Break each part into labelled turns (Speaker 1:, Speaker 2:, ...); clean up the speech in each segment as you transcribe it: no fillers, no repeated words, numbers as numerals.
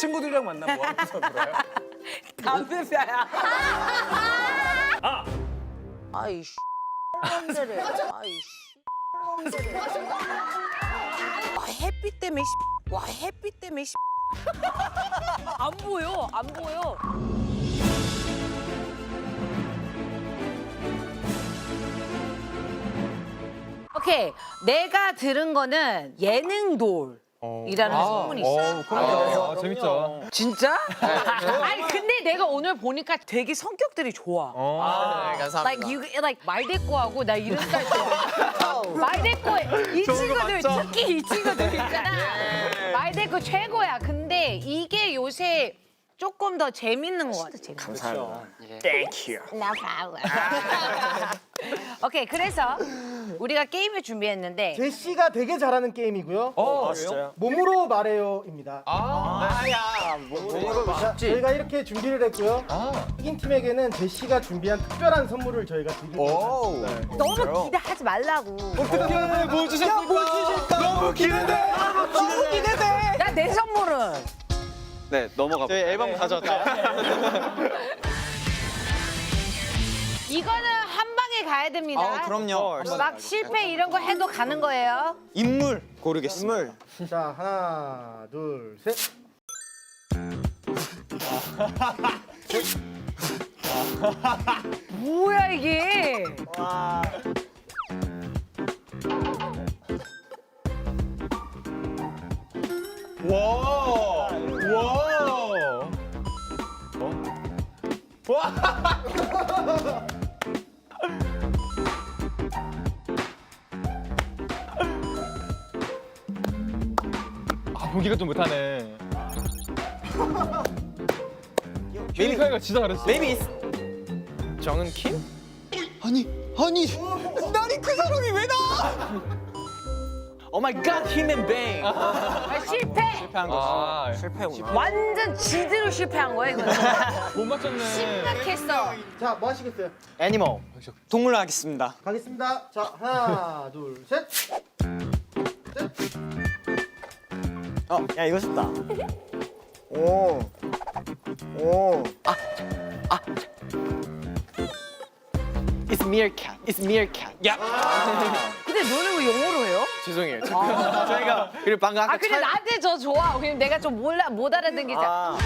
Speaker 1: 친구들이랑 만나 뭐 하면서 놀아요?
Speaker 2: 담배 펴야.
Speaker 3: 아이씨. 놈들을. 아이씨. 놈들을. 와 햇빛 때문에. 와 햇빛 때문에.
Speaker 2: 안 보여, 안 보여. 오케이, 내가 들은 거는 예능돌이라는 소문이 있어요.
Speaker 4: 아, 재밌죠.
Speaker 2: 진짜? 아니 근데 내가 오늘 보니까 되게 성격들이 좋아. like 말대꾸하고 나 이런 스타일 좋아. 말대꾸 이 친구들 특히 이 친구들 있잖아. 말대꾸 최고야. 근데 이게 요새 조금 더 재밌는 것 같아.
Speaker 1: 감사합니다. Thank you.
Speaker 2: No problem. 오케이, 그래서 우리가 게임을 준비했는데
Speaker 5: 제시가 되게 잘하는 게임이고요.
Speaker 1: 진짜요?
Speaker 5: 몸으로 말해요입니다.
Speaker 1: 몸으로
Speaker 5: 자, 저희가 이렇게 준비를 했고요. 이긴 팀에게는 제시가 준비한 특별한 선물을 저희가 드리고
Speaker 2: 너무 기대하지 말라고.
Speaker 4: 어떻게 뭐 주셨습니까? 너무 기대돼.
Speaker 5: 너무 기대돼.
Speaker 2: 야, 내 선물은
Speaker 4: 네, 넘어가. 저희 앨범 가져왔죠.
Speaker 2: 이거는 한 방에 가야 됩니다.
Speaker 4: 그럼요.
Speaker 2: 막 실패 이런 거 해도 가는 거예요.
Speaker 4: 인물 고르겠습니다.
Speaker 5: 자, 하나, 둘, 셋.
Speaker 2: 뭐야 이게?
Speaker 4: 와. 와. 아, 보기가 좀 못하네. 메이커가 진짜 잘했어.
Speaker 1: Maybe
Speaker 4: 정은 킴? 아니, 나니 그 사람이 왜 나?
Speaker 1: Oh my God, him and bang.
Speaker 2: 아, 실패.
Speaker 1: 실패한 거지.
Speaker 4: 아,
Speaker 1: 실패구나.
Speaker 2: 완전 지대로 실패한 거야 이거는.
Speaker 4: 못 맞췄네.
Speaker 2: 심각했어.
Speaker 5: 자, 뭐 하시겠어요?
Speaker 1: 애니멀. 동물로 하겠습니다.
Speaker 5: 가겠습니다. 자, 하나, 둘, 셋.
Speaker 1: 야 이거 쉽다. 오. It's meerkat. It's meerkat. 야.
Speaker 2: 근데 너는 왜 영어로 해요?
Speaker 1: 죄송해요. 저희가 그리고 방금 아까
Speaker 2: 아 근데 나한테 저 좋아. 그냥 내가 좀 못 알아듣겠잖아.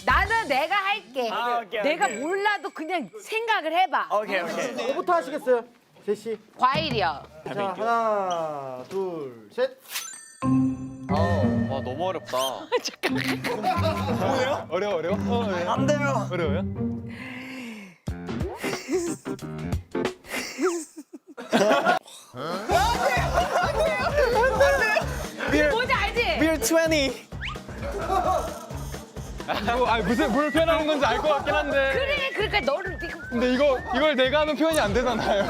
Speaker 2: 나는 내가 할게.
Speaker 1: 오케이,
Speaker 2: 내가
Speaker 1: 오케이.
Speaker 2: 몰라도 그냥 생각을 해봐.
Speaker 1: 오케이.
Speaker 5: 뭐부터 하시겠어요? 제시.
Speaker 2: 과일이요.
Speaker 5: 자, 하나, 둘, 셋.
Speaker 4: 와, 너무 어렵다. 뭐예요? 어려워?
Speaker 1: 안 돼요.
Speaker 4: 어려워요?
Speaker 2: 뭔지 알지?
Speaker 1: We're 20.
Speaker 4: 아, 무슨 뭘 표현하는 건지 알 것 같긴 한데.
Speaker 2: 그래, 그러니까 너를
Speaker 4: 근데 이걸 내가 하면 표현이 안 되잖아요.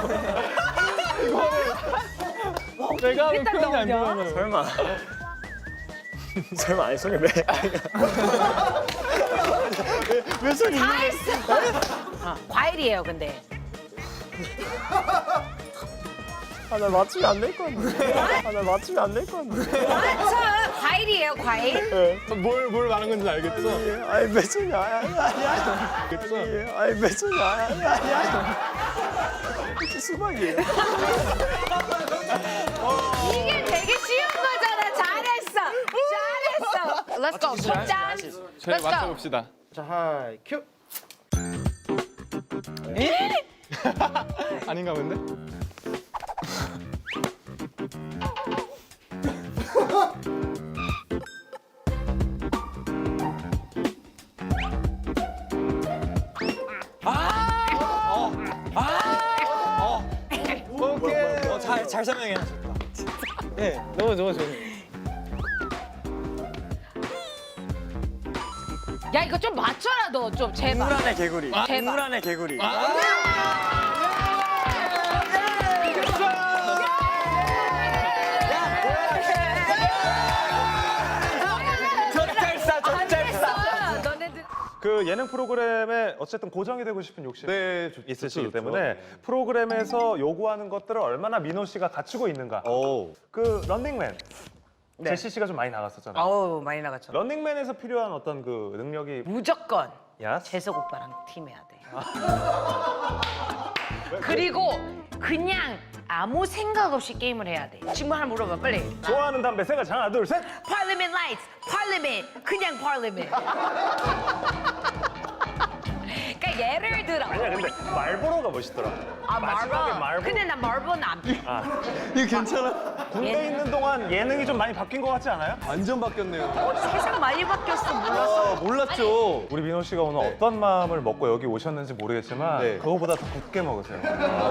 Speaker 4: 이거를 내가 하면
Speaker 2: 일단
Speaker 4: 표현이 안
Speaker 2: 나오냐?
Speaker 4: 되잖아요.
Speaker 1: 설마 아니 손이 왜? 왜 손이?
Speaker 2: 다 했어. 과일이에요, 근데.
Speaker 1: 나 맞추면 안 될 것 같은데. 나 맞추면 안 될 것 같은데.
Speaker 2: 맞춰. 과일이에요, 과일.
Speaker 4: 뭘 말하는 건지 알겠죠?
Speaker 1: 아니 몇 손이야?
Speaker 4: 알겠죠?
Speaker 1: 아니 몇 손이야? 이게 수박이에요.
Speaker 2: 이게 되게 쉬운 거잖아. 잘했어. Let's go. 짠.
Speaker 4: 저희
Speaker 2: Let's go.
Speaker 4: 맞춰봅시다.
Speaker 5: 자, 하이 큐.
Speaker 4: 아닌가 본데?
Speaker 1: 오케이. 잘 설명해. 네, 너무 좋아요.
Speaker 2: 야, 이거 좀 맞춰라, 너 좀 제발.
Speaker 1: 물 안에 개구리.
Speaker 2: 제발.
Speaker 1: 물 안에 개구리. 적잘싸,
Speaker 2: 안
Speaker 1: 적잘싸.
Speaker 2: 됐어. 너네들.
Speaker 6: 그 예능 프로그램에 어쨌든 고정이 되고 싶은 욕심이 있으시기 때문에 프로그램에서 요구하는 것들을 얼마나 민호 씨가 갖추고 있는가. 그 런닝맨
Speaker 2: 네.
Speaker 6: 제시 씨가 좀 많이 나갔었잖아요.
Speaker 2: 아우 많이 나갔죠.
Speaker 6: 런닝맨에서 필요한 어떤 그 능력이
Speaker 2: 무조건
Speaker 6: 야?
Speaker 2: 재석 오빠랑 팀해야 돼. 그리고 그냥 아무 생각 없이 게임을 해야 돼. 질문 하나 물어봐 빨리.
Speaker 6: 좋아하는 담배 세 가지 하나 둘 셋.
Speaker 2: Parliament Lights, Parliament, 그냥 Parliament. 그러니까 예를 들어.
Speaker 6: 아니야 근데 말보로가 멋있더라.
Speaker 2: 아
Speaker 6: 마지막에
Speaker 2: 말보.
Speaker 6: 말보.
Speaker 2: 근데 나 말보는 안.
Speaker 4: 이거 괜찮아?
Speaker 6: 군대 있는 동안 예능이 좀 많이 바뀐 것 같지 않아요?
Speaker 4: 완전 바뀌었네요.
Speaker 2: 세상 많이 바뀌었어 몰랐어.
Speaker 4: 몰랐죠.
Speaker 6: 우리 민호 씨가 오늘 어떤 마음을 먹고 여기 오셨는지 모르겠지만
Speaker 4: 네.
Speaker 6: 그거보다 더 굳게 먹으세요.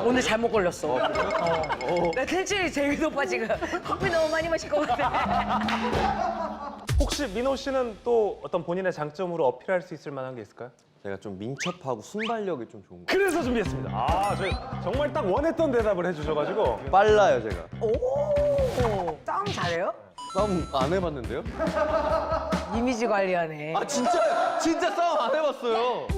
Speaker 2: 오늘 잘못 걸렸어. 나 텐션이 제일 높아 지금. 커피 너무 많이 마실 것 같아.
Speaker 6: 혹시 민호 씨는 또 어떤 본인의 장점으로 어필할 수 있을 만한 게 있을까요?
Speaker 4: 제가 좀 민첩하고 순발력이 좀 좋은 거.
Speaker 6: 그래서 준비했습니다. 아, 저희 정말 딱 원했던 대답을 해주셔가지고
Speaker 4: 빨라요 제가.
Speaker 2: 오. 싸움 잘해요?
Speaker 4: 싸움 안 해봤는데요?
Speaker 2: 이미지 관리하네.
Speaker 4: 아 진짜 싸움 안 해봤어요.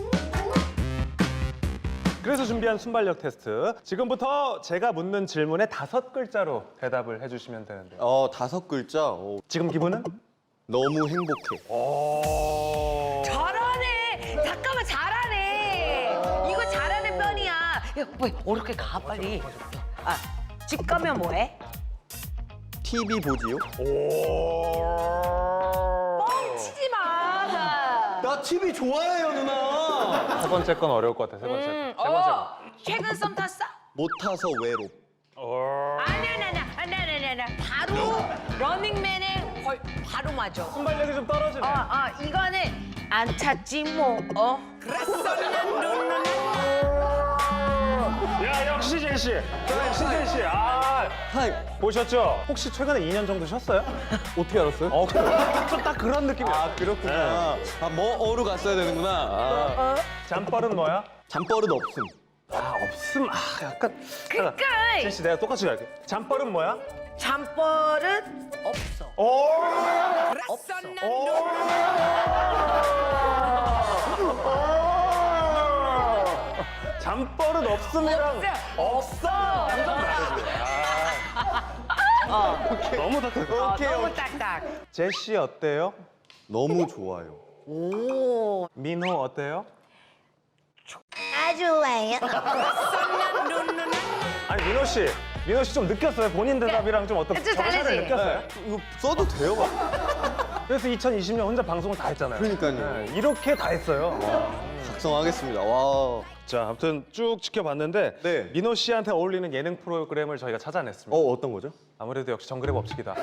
Speaker 6: 그래서 준비한 순발력 테스트. 지금부터 제가 묻는 질문에 5글자로 대답을 해주시면 되는데요.
Speaker 4: 5글자.
Speaker 6: 지금 기분은?
Speaker 4: 너무 행복해.
Speaker 2: 잘하네. 잠깐만 잘하네. 이거 잘하는 편이야. 야, 뭐 어렵게 가 빨리. 아, 집 가면 뭐해?
Speaker 4: TV 보지요?
Speaker 2: 뻥치지 마.
Speaker 4: 나 TV 좋아해요 누나.
Speaker 6: 세 번째 건 어려울 것 같아, 세 번째. 세 번째 건.
Speaker 2: 최근 썸 탔어?
Speaker 4: 못 타서 외롭.
Speaker 2: 아니야. 바로 러닝맨에 바로 맞아.
Speaker 6: 순발력이 좀 떨어지네.
Speaker 2: 이거는 안 탔지 뭐.
Speaker 6: 야, 역시 제시. 역시 제시. 아,
Speaker 4: 하이.
Speaker 6: 보셨죠? 혹시 최근에 2년 정도 쉬었어요?
Speaker 4: 어떻게 알았어요?
Speaker 6: 딱 그런 느낌이야.
Speaker 4: 아 그렇구나. 어로 갔어야 되는구나. 아.
Speaker 6: 잠버릇 뭐야?
Speaker 4: 잠버릇 없음.
Speaker 6: 없음. 약간.
Speaker 2: 그러니까
Speaker 6: 제시 내가 똑같이 갈게. 잠버릇 뭐야?
Speaker 2: 잠버릇 없어. 없어.
Speaker 6: 잠버릇 없음이랑 없어. 완전 다르지. 너무 딱딱해.
Speaker 2: 너무 딱딱.
Speaker 6: 제시 어때요?
Speaker 4: 너무 좋아요.
Speaker 2: 오.
Speaker 6: 민호 어때요?
Speaker 3: 아주 좋아요.
Speaker 6: 아니 민호 씨 좀 느꼈어요? 본인 대답이랑 좀 어떤
Speaker 2: 좀
Speaker 6: 정차를
Speaker 2: 다르지?
Speaker 6: 느꼈어요?
Speaker 4: 이거 써도 돼요?
Speaker 6: 그래서 2020년 혼자 방송을 다 했잖아요.
Speaker 4: 그러니까요.
Speaker 6: 네, 이렇게 다 했어요.
Speaker 4: 작성하겠습니다. 와.
Speaker 6: 자, 아무튼 쭉 지켜봤는데
Speaker 4: 네.
Speaker 6: 민호 씨한테 어울리는 예능 프로그램을 저희가 찾아냈습니다.
Speaker 4: 어떤 거죠?
Speaker 6: 아무래도 역시 정글의 법칙이다.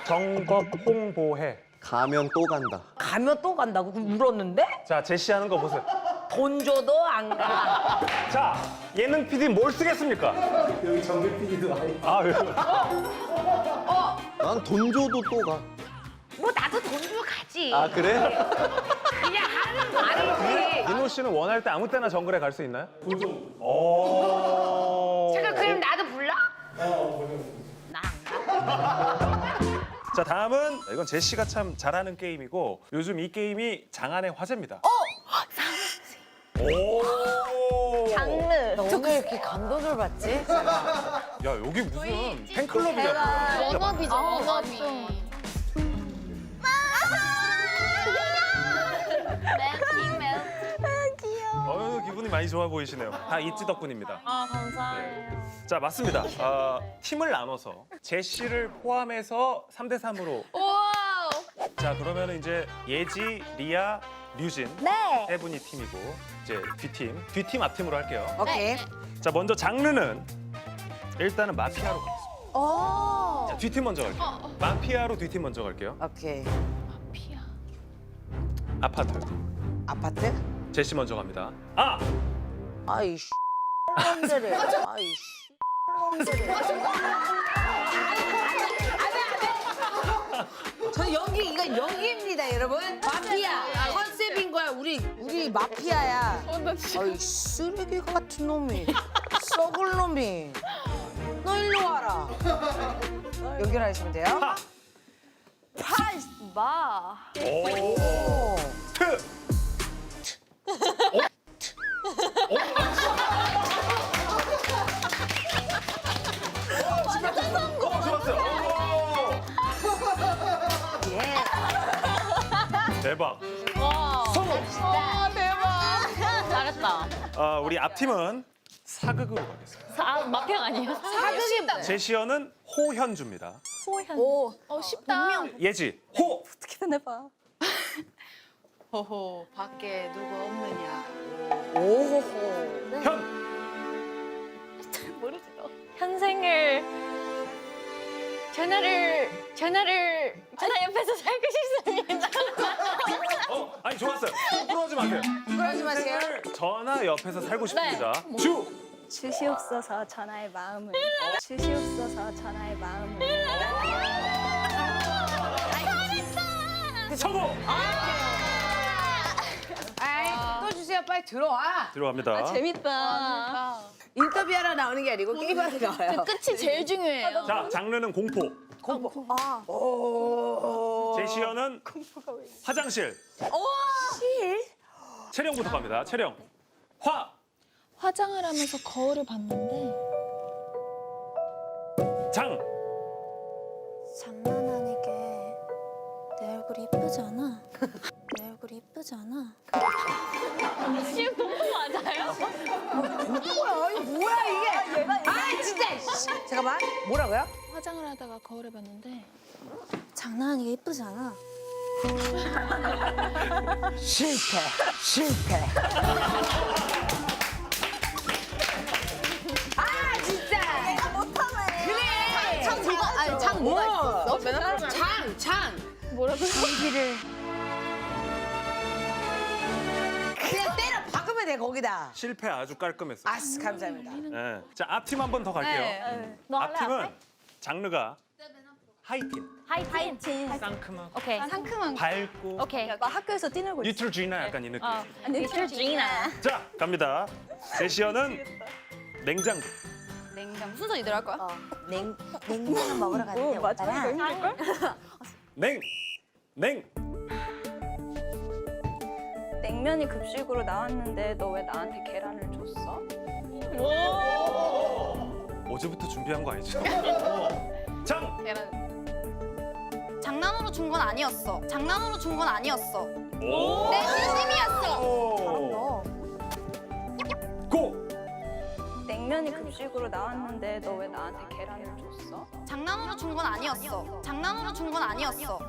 Speaker 6: 정법 홍보해.
Speaker 4: 가면 또 간다.
Speaker 2: 가면 또 간다고? 그럼 울었는데?
Speaker 6: 자, 제시 하는 거 보세요.
Speaker 2: 돈 줘도 안 가.
Speaker 6: 자, 예능 PD 뭘 쓰겠습니까?
Speaker 5: 여기 정글 PD도 아니.
Speaker 6: 아, 왜?
Speaker 4: 난 돈 줘도 또 가.
Speaker 2: 뭐 나도 돈 주고 가지.
Speaker 4: 아 그래?
Speaker 2: 그냥 하는 말이지.
Speaker 6: 민호 씨는 원할 때 아무 때나 정글에 갈 수 있나요? 오.
Speaker 2: 잠깐 그럼 나도 불러? 나 안 가.
Speaker 6: 자, 다음은 이건 제시가 참 잘하는 게임이고 요즘 이 게임이 장안의 화제입니다. 오.
Speaker 3: 장르. 어떻게 이렇게 감동을 받지?
Speaker 6: 야, 여기 무슨 팬클럽이야.
Speaker 7: 워너비죠, 워너비. 멜팅, 멜팅.
Speaker 6: 어휴, 기분이 많이 좋아 보이시네요. 다 이찌 덕분입니다.
Speaker 7: 아, 감사해요.
Speaker 6: 자, 맞습니다. 팀을 나눠서 제시를 포함해서 3대 3으로.
Speaker 7: 우와!
Speaker 6: 자, 그러면 이제 예지, 리아, 류진
Speaker 3: 네.
Speaker 6: 세 분이 팀이고 이제 뒤팀 앞팀으로 할게요.
Speaker 2: 오케이.
Speaker 6: 자, 먼저 장르는 일단은 마피아로 가겠습니다.
Speaker 3: 오.
Speaker 6: 자, 뒤팀 먼저 갈게요. 마피아로 뒤팀 먼저 갈게요.
Speaker 2: 오케이.
Speaker 7: 피야.
Speaker 6: 아파트.
Speaker 2: 아파트?
Speaker 6: 제시 먼저 갑니다.
Speaker 3: 아이 놈들이. 아이 놈들이.
Speaker 2: 저 연기 이거 연기입니다, 여러분. 마피아 컨셉인 거야. 우리 마피아야.
Speaker 7: 나 진짜.
Speaker 2: 아이 쓰레기 같은 놈이, 썩을 놈이. 너 일로 와라. 연결하시면 돼요.
Speaker 7: 마.
Speaker 6: 오. 트. 좋았어요. 대박.
Speaker 7: 대박. 잘했다.
Speaker 6: 우리 앞팀은 사극으로 가겠습니다.
Speaker 7: 마피아 아니에요? 사극이
Speaker 6: 제시어는 호현주입니다.
Speaker 7: 오, 쉽다.
Speaker 6: 예지, 호!
Speaker 2: 호호 밖에 누구 없느냐.
Speaker 6: 현!
Speaker 7: 현생을 전화 옆에서 살고 싶습니다.
Speaker 6: 아니 좋았어요. 부끄러워하지 마세요.
Speaker 2: 그러지 마세요.
Speaker 6: 전화 옆에서 살고 싶습니다. 주!
Speaker 8: 주시옵소서 전하의 마음을 주시옵소서 전하의 마음을
Speaker 6: 성공!
Speaker 2: 또 주세요. 빨리 들어와.
Speaker 6: 들어갑니다.
Speaker 7: 재밌다.
Speaker 2: 인터뷰하러 나오는 게 아니고 게임하러 나와요.
Speaker 7: 끝이 제일 중요해요.
Speaker 6: 자, 장르는 공포. 제시어는 화장실. 채령부터 갑니다. 채령. 화!
Speaker 7: 화장을 하면서 거울을 봤는데
Speaker 6: 장!
Speaker 8: 장난 아니게 내 얼굴이 이쁘지 않아? 내 얼굴이 이쁘지 않아?
Speaker 7: 지금 너무 맞아요?
Speaker 2: 뭐야 이게? 아 진짜. 잠깐만. 뭐라고요?
Speaker 7: 화장을 하다가 거울을 봤는데
Speaker 8: 장난 아니게 이쁘지 않아?
Speaker 2: 실패. 아 진짜.
Speaker 3: 내가 못하네.
Speaker 2: 그래.
Speaker 7: 장 뭐가 아니 장 뭐가 있었어?
Speaker 2: 장.
Speaker 7: 뭐라고?
Speaker 2: 그냥 때려 박으면 돼 거기다.
Speaker 6: 실패 아주 깔끔했어요.
Speaker 2: 아스 감사합니다.
Speaker 6: 네. 자, 앞팀 한 번 더 갈게요.
Speaker 7: 너 할래?
Speaker 6: 앞팀은 장르가 하이틴.
Speaker 7: 하이틴.
Speaker 6: 상큼하고
Speaker 7: 오케이. 상큼한 거.
Speaker 6: 밝고
Speaker 7: 오케이.
Speaker 8: 나 학교에서 뛰놀고 있어.
Speaker 6: 뉴트로지나 약간 이 느낌.
Speaker 7: 미스터 지나.
Speaker 6: 자, 갑니다. 제시어는 냉장고.
Speaker 7: 냉장 순서 이대로 할 거야?
Speaker 3: 냉면을 먹으러 갔는데 오빠랑
Speaker 6: 냉!
Speaker 8: 냉면이 급식으로 나왔는데 너 왜 나한테 계란을 줬어?
Speaker 6: 어제부터 준비한 거 아니죠? 장!
Speaker 7: 장난으로 준 건 아니었어. 장난으로 준 건 아니었어.
Speaker 6: 오!
Speaker 7: 내 진심이었어.
Speaker 6: 오! 고!
Speaker 8: 냉면이 급식으로 나왔는데 너 왜 나한테 계란을 줬어?
Speaker 7: 장난으로 준 건 아니었어. 장난으로 준 건 아니었어.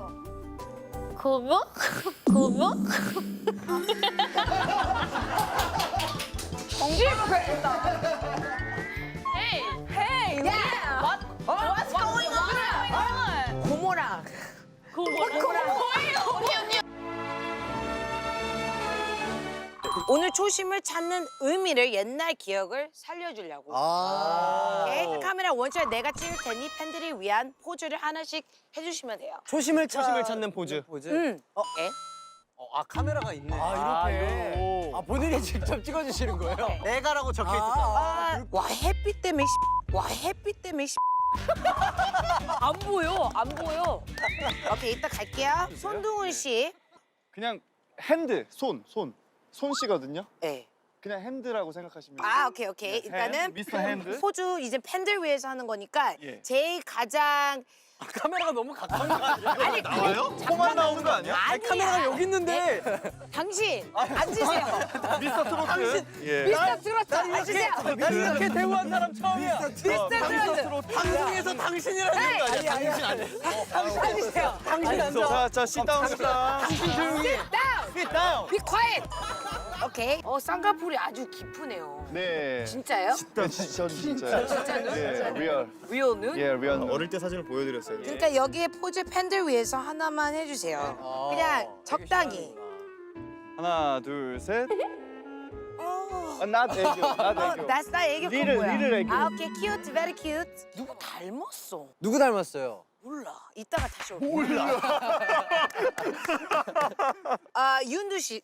Speaker 3: 그거?
Speaker 2: What's going on? 고모랑. 오늘 초심을 찾는 의미를 옛날 기억을 살려주려고. 오케이? 카메라 원샷 내가 찍을 테니 팬들을 위한 포즈를 하나씩 해주시면 돼요.
Speaker 1: 초심을 찾는 포즈.
Speaker 2: 오케이?
Speaker 1: 아 카메라가 있네.
Speaker 4: 이렇게.
Speaker 1: 본인이 직접 찍어주시는 거예요? 내가라고 적혀 있었어.
Speaker 2: 와 햇빛 때문에 와 햇빛 때문에 안 보여. 오케이 이따 갈게요. 손동훈 씨.
Speaker 9: 그냥 핸드, 손씨거든요.
Speaker 2: 네.
Speaker 9: 그냥 핸드라고 생각하시면
Speaker 2: 오케이.
Speaker 9: 네,
Speaker 2: 일단은
Speaker 9: 핸드, 미스터 핸드.
Speaker 2: 포즈 이제 팬들 위해서 하는 거니까
Speaker 9: 예.
Speaker 2: 제일 가장
Speaker 1: 카메라가 너무 가까운 거 아니야?
Speaker 2: 아니
Speaker 9: 나와요? 코만 나오는 거 아니야?
Speaker 2: 아니야.
Speaker 1: 카메라가 여기 있는데.
Speaker 2: 당신 앉으세요.
Speaker 9: 미스터 트로트. 예.
Speaker 2: 미스터 트로트 앉으세요.
Speaker 1: 난 이렇게 대우한 사람 처음이야.
Speaker 2: 미스터 트로트
Speaker 1: 방송에서 당신이라는 거 아니야? 당신 아니야.
Speaker 2: 앉으세요.
Speaker 1: 당신 앉아.
Speaker 9: 자, sit down.
Speaker 1: 당신 조용히 해.
Speaker 2: Sit down. Be quiet. 오케이. 쌍꺼풀이 아주 깊으네요.
Speaker 9: 네.
Speaker 2: 진짜요?
Speaker 9: 전 진짜요.
Speaker 2: 진짜요?
Speaker 9: 예, 리얼.
Speaker 2: Real 눈?
Speaker 9: 예, 리얼. 어릴 때 사진을 보여드렸어요.
Speaker 2: 그러니까 여기에 포즈 팬들 위해서 하나만 해주세요. 그냥 적당히.
Speaker 9: 하나, 둘, 셋. not 애교, not 애교.
Speaker 2: That's not 애교
Speaker 9: 리를,
Speaker 2: 뭐야?
Speaker 9: 리를 애교.
Speaker 2: 오케이. Cute, very cute. 누구 닮았어?
Speaker 1: 누구 닮았어요?
Speaker 2: 몰라. 이따가 다시 올게. 윤두 씨.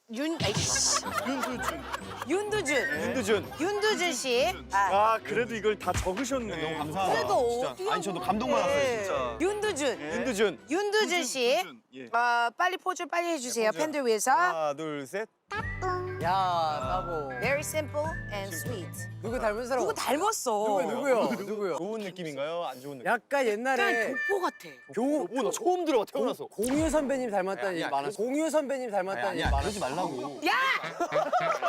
Speaker 2: 윤두준 씨.
Speaker 9: 아, 그래도 이걸 다 적으셨네. 너무 감사하다.
Speaker 2: 그래도
Speaker 9: 진짜.
Speaker 2: 어디야,
Speaker 9: 아니, 저도
Speaker 2: 뭐.
Speaker 9: 감동받았어요, 진짜.
Speaker 2: 윤두준.
Speaker 9: 윤두준.
Speaker 2: 윤두준 씨.
Speaker 9: 예.
Speaker 2: 빨리 포즈 빨리 해주세요. 팬들 위해서.
Speaker 9: 하나, 둘, 셋.
Speaker 4: 야, 따보.
Speaker 2: Very simple and sweet.
Speaker 4: 누구 닮은 사람?
Speaker 2: 누구 닮았어?
Speaker 4: 누구요?
Speaker 9: 좋은 느낌인가요? 안 좋은 느낌?
Speaker 4: 약간
Speaker 2: 약간
Speaker 4: 옛날에
Speaker 2: 독보 같아.
Speaker 9: 나 처음 들어봐 태어나서.
Speaker 4: 공유 선배님 닮았다는 얘기 많았어. 공유 선배님 닮았다는 얘기 많았어.
Speaker 9: 말라고.
Speaker 2: 야!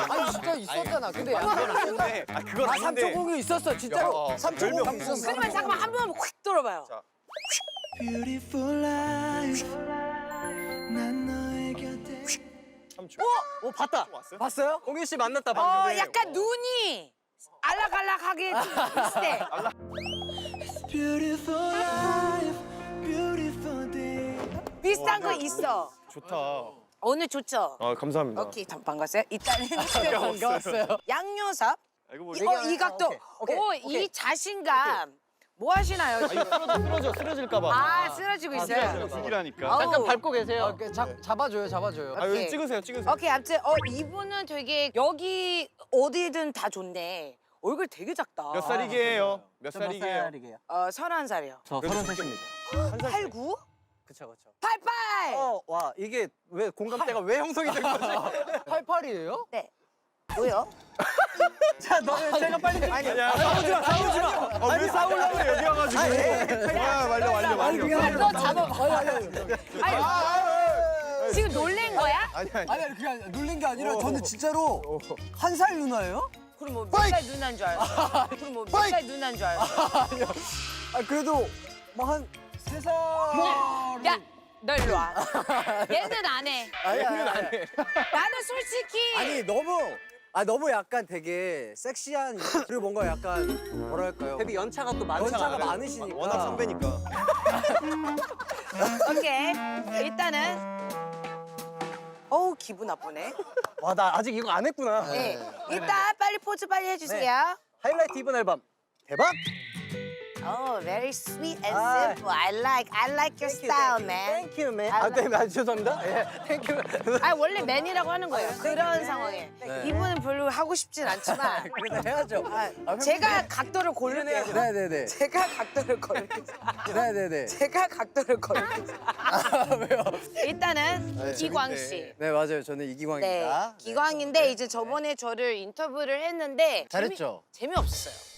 Speaker 4: 아니 진짜 있었잖아. 근데 약간
Speaker 9: 근데 그건
Speaker 4: 아 삼촌 공유 있었어. 진짜로.
Speaker 9: 야,
Speaker 4: 삼촌
Speaker 9: 별명
Speaker 4: 공유 있었어.
Speaker 2: 그러면 잠깐만 한 번만 휙 돌아봐요.
Speaker 9: 자. 삼촌.
Speaker 4: 오 봤다.
Speaker 9: 왔어요?
Speaker 4: 봤어요? 공유 씨 만났다 방금.
Speaker 2: 약간 눈이 알락알락하게 비슷해. 비슷한 거 있어.
Speaker 9: 좋다.
Speaker 2: 오늘 좋죠?
Speaker 9: 아 감사합니다.
Speaker 2: 오케이, 반갑어요. 일단은
Speaker 4: 반가웠어요.
Speaker 2: 양요섭.
Speaker 9: 아, 이거 뭐
Speaker 2: 이 각도.
Speaker 4: 오케이,
Speaker 2: 오,
Speaker 4: 오케이.
Speaker 2: 이 자신감. 뭐 하시나요? 지금?
Speaker 9: 쓰러질까봐.
Speaker 2: 아, 쓰러지고 있어요.
Speaker 9: 죽이라니까.
Speaker 2: 아우.
Speaker 4: 밟고 계세요. 잡아줘요.
Speaker 9: 아 여기
Speaker 2: 오케이.
Speaker 9: 찍으세요.
Speaker 2: 오케이, 아무튼 이분은 되게 여기 어디든 다 좋네. 얼굴 되게 작다.
Speaker 9: 몇 살이게요? 몇 살이게요?
Speaker 2: 31살이요.
Speaker 4: 저 33입니다.
Speaker 2: 89?
Speaker 4: 그쵸.
Speaker 2: 88!
Speaker 4: 와 이게 왜 공감대가 왜 형성이 된 거지? 88이에요?
Speaker 2: 네. 뭐요?
Speaker 4: 자, 제가 빨리
Speaker 9: 아니야. 싸우지 마. 왜 싸우려고 여기 와가지고. 말려.
Speaker 2: 너 잡아. 아니, 지금 놀란 거야?
Speaker 4: 아니 그게 아니라 놀란 게 아니라 저는 진짜로 한 살 누나예요?
Speaker 2: 그럼 뭐 몇 살 누나인 줄 알았어? 그럼 뭐 몇 살 누나인 줄 알았어?
Speaker 4: 아 그래도 뭐 한 3살.
Speaker 2: 야, 너 일로 와. 얘는 안 해.
Speaker 4: 얘는 안 해.
Speaker 2: 나는 솔직히
Speaker 4: 아니 너무 약간 되게 섹시한 그리고 뭔가 약간 뭐랄까요? 되게 연차가 또 많으시니까.
Speaker 9: 워낙 선배니까.
Speaker 2: 오케이. 일단은 어우, 기분 나쁘네.
Speaker 4: 와 나 아직 이거 안 했구나.
Speaker 2: 네. 일단 빨리 포즈 빨리 해주세요.
Speaker 4: 하이라이트 이번 앨범 대박.
Speaker 2: Oh, very sweet and
Speaker 4: 아.
Speaker 2: simple. I like your style, man.
Speaker 4: Thank you, man.
Speaker 2: I
Speaker 4: 아, 죄송합니다. 예, thank you.
Speaker 2: 아, 원래 맨이라고 하는 거예요. 그런 상황에. 이분은 별로 하고 싶진 않지만
Speaker 4: 그래도 해야죠.
Speaker 2: 제가 각도를 고를게요.
Speaker 4: 네네네.
Speaker 2: 제가 각도를 고를게요.
Speaker 4: 네네네.
Speaker 2: 제가 각도를 고를게요.
Speaker 4: 왜요?
Speaker 2: 일단은 기광 씨.
Speaker 4: 네 맞아요. 저는
Speaker 2: 네,
Speaker 4: 이기광입니다.
Speaker 2: 기광인데 이제 저번에 저를 인터뷰를 했는데
Speaker 4: 잘했죠.
Speaker 2: 재미없었어요.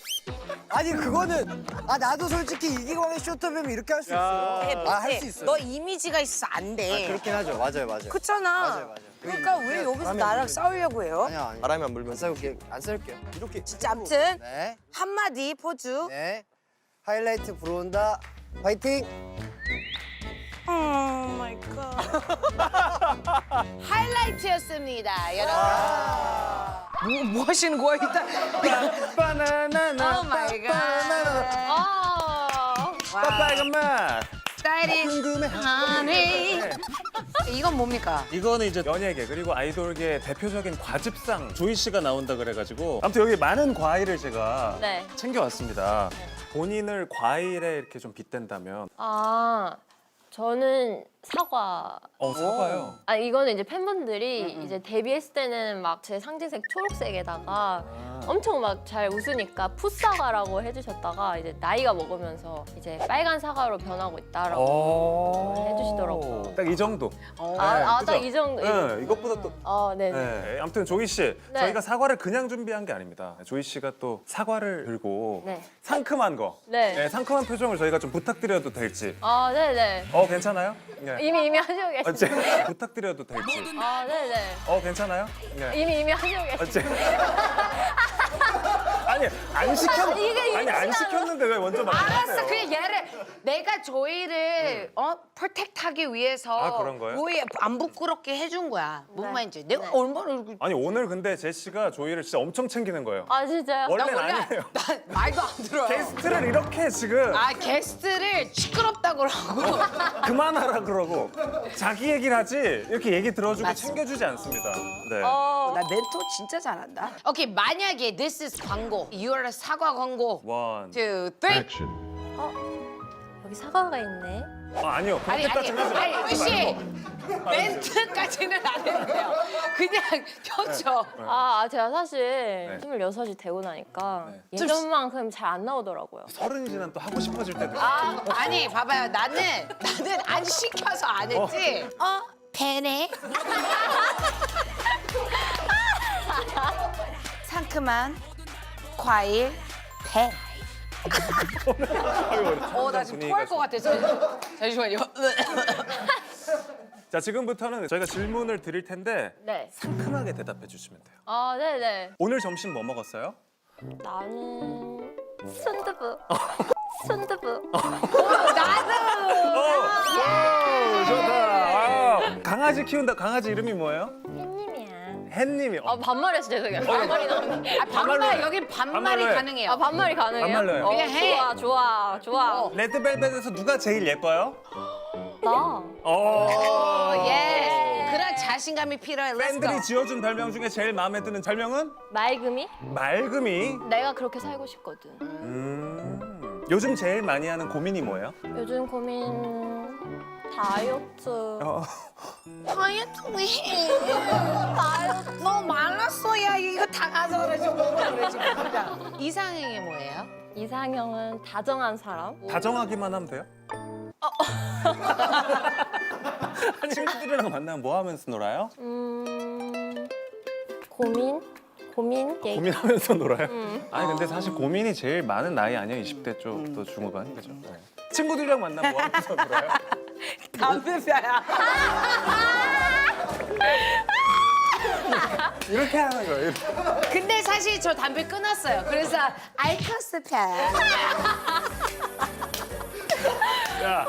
Speaker 4: 아니 그거는 나도 솔직히 이기광의 쇼트면 이렇게 할 수 있어요. 할 수 있어요.
Speaker 2: 너 이미지가 있어 안 돼.
Speaker 4: 그렇긴 하죠. 맞아요.
Speaker 2: 그렇잖아.
Speaker 4: 맞아요.
Speaker 2: 그러니까 왜 여기서 나랑 싸우려고 해요?
Speaker 4: 아니야. 바람이 안 불면 안 싸울게요. 이렇게.
Speaker 2: 진짜 아무튼
Speaker 4: 네.
Speaker 2: 한마디 포즈.
Speaker 4: 네. 하이라이트 불어온다. 파이팅.
Speaker 2: 오 마이 갓. 하이라이트였습니다, 여러분. 뭐 하시는 거야, 일단? 오 마이 갓.
Speaker 6: 빨간 맛.
Speaker 2: 궁금해. 이건 뭡니까?
Speaker 6: 이거는 이제 연예계 그리고 아이돌계 대표적인 과즙상 조이 씨가 나온다 그래가지고 아무튼 여기 많은 과일을 제가
Speaker 8: 네.
Speaker 6: 챙겨왔습니다. 본인을 과일에 이렇게 좀 빗댄다면
Speaker 8: 저는 사과.
Speaker 6: 사과요.
Speaker 8: 이거는 이제 팬분들이 이제 데뷔했을 때는 막 제 상징색 초록색에다가 엄청 막 잘 웃으니까 풋사과라고 해주셨다가 이제 나이가 먹으면서 이제 빨간 사과로 변하고 있다라고 해주시더라고요.
Speaker 6: 딱 이 정도.
Speaker 8: 딱 이 정도.
Speaker 6: 네, 이것보다 또.
Speaker 8: 네네.
Speaker 6: 네. 아무튼 조이 씨,
Speaker 8: 네.
Speaker 6: 저희가 사과를 그냥 준비한 게 아닙니다. 조이 씨가 또 사과를 들고
Speaker 8: 네.
Speaker 6: 상큼한 거,
Speaker 8: 네.
Speaker 6: 상큼한 표정을 저희가 좀 부탁드려도 될지.
Speaker 8: 네네.
Speaker 6: 괜찮아요? 네.
Speaker 8: 이미 하시고 계시죠?
Speaker 6: 부탁드려도 될지.
Speaker 8: 네네.
Speaker 6: 괜찮아요? 네.
Speaker 8: 이미 하시고 계시죠?
Speaker 6: 아니 안 시켰.
Speaker 8: 이게
Speaker 6: 아니 안
Speaker 8: 유치하다.
Speaker 6: 시켰는데 왜 먼저 말하세요?
Speaker 2: 알았어, 그냥 얘를 내가 조이를 프로텍트하기 위해서
Speaker 6: 그런 거예요?
Speaker 2: 조이 안 부끄럽게 해준 거야. 뭔 말인지. 내가 얼마나 얼굴.
Speaker 6: 아니 오늘 근데 제시가 조이를 진짜 엄청 챙기는 거예요.
Speaker 8: 진짜요?
Speaker 6: 원래는 아니에요.
Speaker 2: 난 말도 안 들어요.
Speaker 6: 게스트를 이렇게 지금
Speaker 2: 게스트를 시끄럽다고 그러고.
Speaker 6: 그만하라 그러고 자기 얘기를 하지 이렇게 얘기 들어주고
Speaker 2: 맞습니다.
Speaker 6: 챙겨주지 않습니다. 네.
Speaker 2: 나 멘토 진짜 잘한다. 오케이, 만약에 this is 광고, you are 사과 광고.
Speaker 6: 원.
Speaker 2: 2, 3.
Speaker 8: 여기 사과가 있네.
Speaker 6: 아니요.
Speaker 2: 아니
Speaker 6: 그렇게까지는 하지 마세요.
Speaker 2: 아니 씨 멘트까지는 안 해도 돼요. 그냥 펴줘.
Speaker 8: 제가 사실 26이 되고 나니까 예전만큼 잘 안 나오더라고요.
Speaker 6: 서른이 지난 또 하고 싶어질 때도
Speaker 2: 아니 봐봐요. 나는 안 시켜서 안 했지.
Speaker 7: 배네. 상큼한 과일 배.
Speaker 2: 나 지금 토할 것 같아. 잠시만요.
Speaker 6: 자, 지금부터는 저희가 질문을 드릴 텐데
Speaker 8: 네.
Speaker 6: 상큼하게 대답해 주시면 돼요.
Speaker 8: 네네.
Speaker 6: 오늘 점심 뭐 먹었어요?
Speaker 8: 나는 순두부. 순두부.
Speaker 6: 좋다. 강아지 키운다. 강아지 이름이 뭐예요?
Speaker 8: 햇님이야.
Speaker 6: 햇님이.
Speaker 8: 반말이었어, 죄송해요. 반말이 나오네.
Speaker 2: 반말 여긴 반말이
Speaker 6: 반말로 해.
Speaker 2: 가능해요.
Speaker 8: 반말이 가능해요?
Speaker 6: 반말로 해요.
Speaker 2: 그냥 해.
Speaker 8: 좋아.
Speaker 6: 레드벨벳에서 누가 제일 예뻐요?
Speaker 8: 나.
Speaker 2: 예. 그런 자신감이 필요해. Let's
Speaker 6: 팬들이
Speaker 2: go.
Speaker 6: 지어준 별명 중에 제일 마음에 드는 별명은?
Speaker 8: 맑음이?
Speaker 6: 맑음이.
Speaker 8: 내가 그렇게 살고 싶거든.
Speaker 6: 요즘 제일 많이 하는 고민이 뭐예요?
Speaker 8: 요즘 고민 다이어트.
Speaker 7: 다이어트 왜 해?
Speaker 2: 너무 말랐어. 야 이거 다 가서 그래 좀 그래 좀. 이상형이 뭐예요?
Speaker 8: 이상형은 다정한 사람.
Speaker 6: 다정하기만 하면 돼요? 친구들이랑 만나면 뭐 하면서 놀아요?
Speaker 8: 고민 얘기.
Speaker 6: 고민하면서 놀아요? 아니 근데 사실 고민이 제일 많은 나이 아니에요? 20대 쪽도 중후반 그죠? 네. 친구들이랑 만나면 뭐 하면서 놀아요?
Speaker 2: 담배 펴야.
Speaker 6: 이렇게 하는 거예요. 이렇게.
Speaker 2: 근데 사실 저 담배 끊었어요. 그래서 아이커스 펴.
Speaker 6: 야,